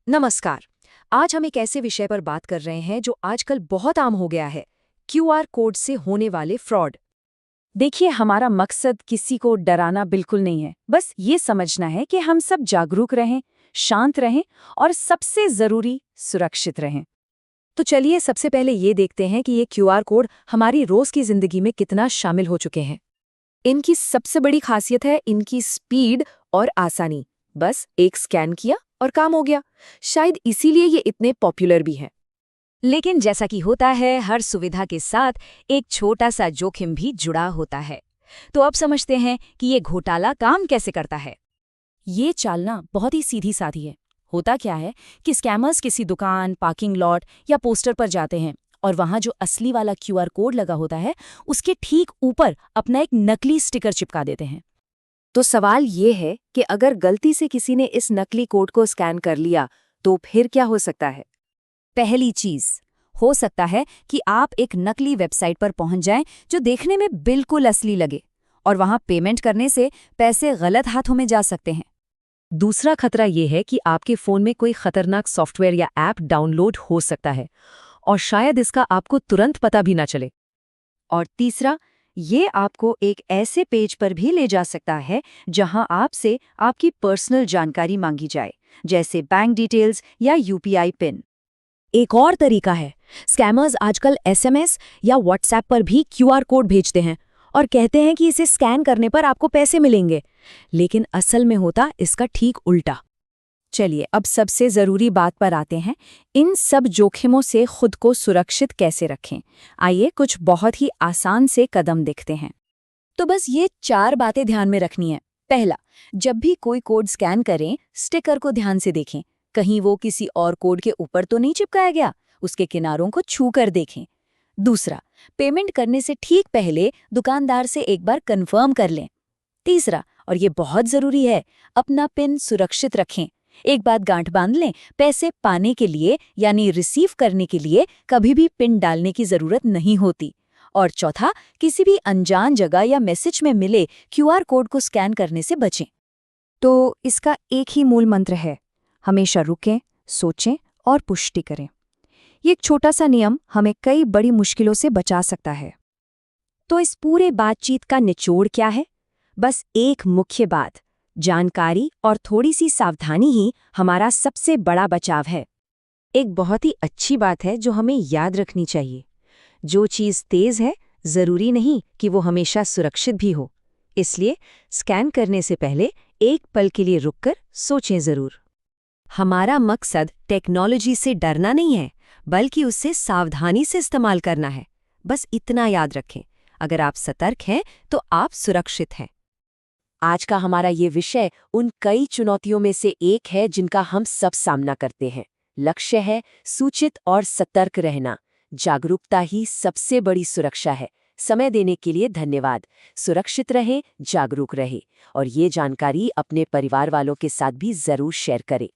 नमस्कार। आज हम एक ऐसे विषय पर बात कर रहे हैं जो आजकल बहुत आम हो गया है, क्यूआर कोड से होने वाले फ्रॉड। देखिए, हमारा मकसद किसी को डराना बिल्कुल नहीं है। बस ये समझना है कि हम सब जागरूक रहें, शांत रहें और सबसे जरूरी सुरक्षित रहें। तो चलिए सबसे पहले ये देखते हैं कि ये क्यूआर कोड हमारी रोज की जिंदगी में कितना शामिल हो चुके हैं। इनकी सबसे बड़ी खासियत है इनकी स्पीड और आसानी। बस एक स्कैन किया और काम हो गया। शायद इसीलिए ये इतने पॉपुलर भी हैं। लेकिन जैसा कि होता है, हर सुविधा के साथ एक छोटा सा जोखिम भी जुड़ा होता है। तो अब समझते हैं कि ये घोटाला काम कैसे करता है। ये चालना बहुत ही सीधी साधी है। होता क्या है कि स्कैमर्स किसी दुकान, पार्किंग लॉट या पोस्टर पर जाते हैं और वहां जो असली वाला क्यूआर कोड लगा होता है, उसके ठीक ऊपर अपना एक नकली स्टिकर चिपका देते हैं। तो सवाल ये है कि अगर गलती से किसी ने इस नकली कोड को स्कैन कर लिया, तो फिर क्या हो सकता है? पहली चीज, हो सकता है कि आप एक नकली वेबसाइट पर पहुंच जाएं जो देखने में बिल्कुल असली लगे, और वहां पेमेंट करने से पैसे गलत हाथों में जा सकते हैं। दूसरा खतरा ये है कि आपके फ़ोन में कोई खतरनाक सॉफ्टवेयर या ऐप डाउनलोड हो सकता है और शायद इसका आपको तुरंत पता भी ना चले। और तीसरा, ये आपको एक ऐसे पेज पर भी ले जा सकता है जहां आपसे आपकी पर्सनल जानकारी मांगी जाए, जैसे बैंक डिटेल्स या यूपीआई पिन। एक और तरीका है, स्कैमर्स आजकल एसएमएस या व्हाट्सएप पर भी क्यूआर कोड भेजते हैं और कहते हैं कि इसे स्कैन करने पर आपको पैसे मिलेंगे, लेकिन असल में होता इसका ठीक उल्टा। चलिए अब सबसे ज़रूरी बात पर आते हैं, इन सब जोखिमों से खुद को सुरक्षित कैसे रखें। आइए कुछ बहुत ही आसान से कदम देखते हैं। तो बस ये 4 बातें ध्यान में रखनी है। पहला, जब भी कोई कोड स्कैन करें, स्टिकर को ध्यान से देखें। कहीं वो किसी और कोड के ऊपर तो नहीं चिपकाया गया, उसके किनारों को छू कर देखें। दूसरा, पेमेंट करने से ठीक पहले दुकानदार से एक बार कंफर्म कर लें। तीसरा, और ये बहुत ज़रूरी है, अपना पिन सुरक्षित रखें। एक बात गांठ बांध लें, पैसे पाने के लिए यानी रिसीव करने के लिए कभी भी पिन डालने की ज़रूरत नहीं होती। और चौथा, किसी भी अनजान जगह या मैसेज में मिले क्यूआर कोड को स्कैन करने से बचें। तो इसका एक ही मूल मंत्र है, हमेशा रुकें, सोचें और पुष्टि करें। ये एक छोटा सा नियम हमें कई बड़ी मुश्किलों से बचा सकता है। तो इस पूरे बातचीत का निचोड़ क्या है? बस एक मुख्य बात, जानकारी और थोड़ी सी सावधानी ही हमारा सबसे बड़ा बचाव है। एक बहुत ही अच्छी बात है जो हमें याद रखनी चाहिए, जो चीज़ तेज़ है ज़रूरी नहीं कि वो हमेशा सुरक्षित भी हो। इसलिए स्कैन करने से पहले एक पल के लिए रुककर सोचें ज़रूर। हमारा मकसद टेक्नोलॉजी से डरना नहीं है, बल्कि उससे सावधानी से इस्तेमाल करना है। बस इतना याद रखें, अगर आप सतर्क हैं तो आप सुरक्षित हैं। आज का हमारा ये विषय उन कई चुनौतियों में से एक है जिनका हम सब सामना करते हैं। लक्ष्य है सूचित और सतर्क रहना। जागरूकता ही सबसे बड़ी सुरक्षा है। समय देने के लिए धन्यवाद। सुरक्षित रहें, जागरूक रहें और ये जानकारी अपने परिवार वालों के साथ भी जरूर शेयर करें।